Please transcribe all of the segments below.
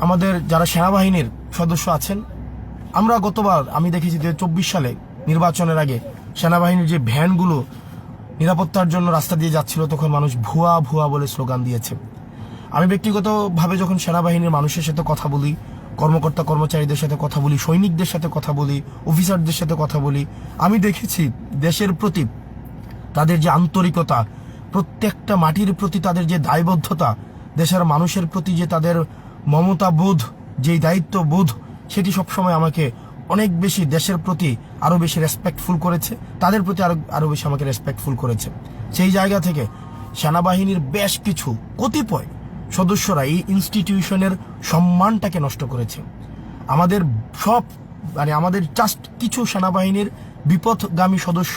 আমাদের যারা সেনাবাহিনীর সদস্য আছেন, আমরা গতবার আমি দেখেছি 2024 সালে নির্বাচনের আগে সেনাবাহিনীর যে ভ্যানগুলো নিরাপত্তার জন্য রাস্তা দিয়ে যাচ্ছিল, তখন মানুষ ভুয়া ভুয়া বলে স্লোগান দিয়েছে। আমি ব্যক্তিগতভাবে যখন সেনাবাহিনীর মানুষের সাথে কথা বলি, কর্মকর্তা কর্মচারীদের সাথে কথা বলি, সৈনিকদের সাথে কথা বলি, অফিসারদের সাথে কথা বলি, আমি দেখেছি দেশের প্রতি তাদের যে আন্তরিকতা, প্রত্যেকটা মাটির প্রতি তাদের যে দায়বদ্ধতা, দেশের মানুষের প্রতি যে তাদের মমতা বোধ, যেই দায়িত্ব বোধ, সেটি সবসময় আমাকে অনেক বেশি দেশের প্রতি আরো বেশি রেসপেক্টফুল করেছে, তাদের প্রতি আরো বেশি আমাকে রেসপেক্টফুল করেছে। সেই জায়গা থেকে সেনাবাহিনীর বেশ কিছু কতিপয় সদস্যরা এই ইনস্টিটিউশনের সম্মানটাকে নষ্ট করেছে। আমাদের আমাদের জাস্ট কিছু সেনাবাহিনীর বিপথগামী সদস্য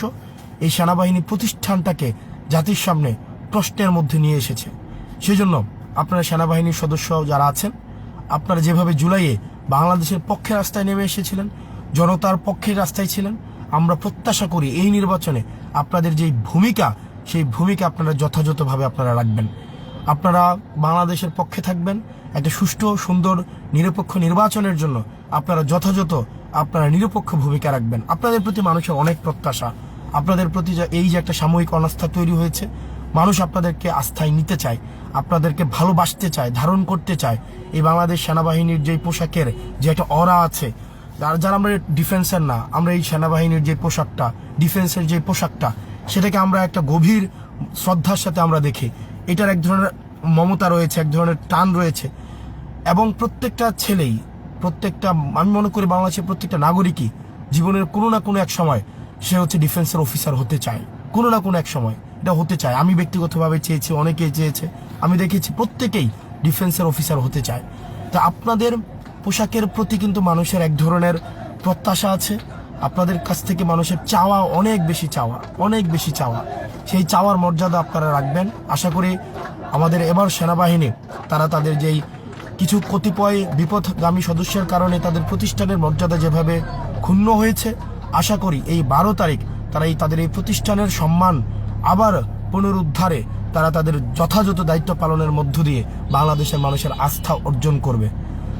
এই সেনাবাহিনী প্রতিষ্ঠানটাকে জাতির সামনে প্রশ্নের মধ্যে নিয়ে এসেছে। সেজন্য আপনারা সেনাবাহিনীর সদস্য যারা আছেন, আপনারা যেভাবে জুলাইয়ে বাংলাদেশের পক্ষে রাস্তায় নেমে এসেছিলেন, জনতার পক্ষে রাস্তায় ছিলেন, আমরা প্রত্যাশা করি এই নির্বাচনে আপনাদের যেই ভূমিকা, সেই ভূমিকা আপনারা যথাযথভাবে আপনারা রাখবেন। আপনারা বাংলাদেশের পক্ষে থাকবেন। একটা সুষ্ঠু, সুন্দর, নিরপেক্ষ নির্বাচনের জন্য আপনারা যথাযথ আপনারা নিরপেক্ষ ভূমিকা রাখবেন। আপনাদের প্রতি মানুষের অনেক প্রত্যাশা। আপনাদের প্রতি এই যে একটা সাময়িক অনাস্থা তৈরি হয়েছে, মানুষ আপনাদেরকে আস্থায় নিতে চায়, আপনাদেরকে ভালোবাসতে চায়, ধারণ করতে চায়। এই বাংলাদেশ সেনাবাহিনীর যে পোশাকের যে একটা অরা আছে, যারা আমরা ডিফেন্সের না, আমরা এই সেনাবাহিনীর যে পোশাকটা, ডিফেন্সের যে পোশাকটা, সেটাকে আমরা একটা গভীর শ্রদ্ধার সাথে আমরা দেখি। এটার এক ধরনের মমতা রয়েছে, এক ধরনের টান রয়েছে, এবং প্রত্যেকটা ছেলেই, আমি মনে করি বাংলাদেশের প্রত্যেকটা নাগরিকই জীবনের কোনো না কোনো এক সময় সে হচ্ছে ডিফেন্সের অফিসার হতে চায়, কোনো না কোনো এক সময় এটা হতে চায়। আমি ব্যক্তিগতভাবে চেয়েছি, অনেকেই চেয়েছে, আমি দেখেছি প্রত্যেকেই ডিফেন্সের অফিসার হতে চায়। তা আপনাদের পোশাকের প্রতি কিন্তু মানুষের এক ধরনের প্রত্যাশা আছে। আপনাদের কাছ থেকে মানুষের চাওয়া অনেক বেশি চাওয়া। সেই চাওয়ার মর্যাদা আপনারা রাখবেন। আশা করি আমাদের এবার সেনাবাহিনী তারা তাদের যেই কিছু কতিপয় বিপথগামী সদস্যের কারণে তাদের প্রতিষ্ঠানের মর্যাদা যেভাবে ক্ষুণ্ণ হয়েছে, আশা করি এই 12 তারিখ তারা তাদের এই প্রতিষ্ঠানের সম্মান আবার পুনরুদ্ধারে তারা তাদের যথাযথ দায়িত্ব পালনের মধ্য দিয়ে বাংলাদেশের মানুষের আস্থা অর্জন করবে।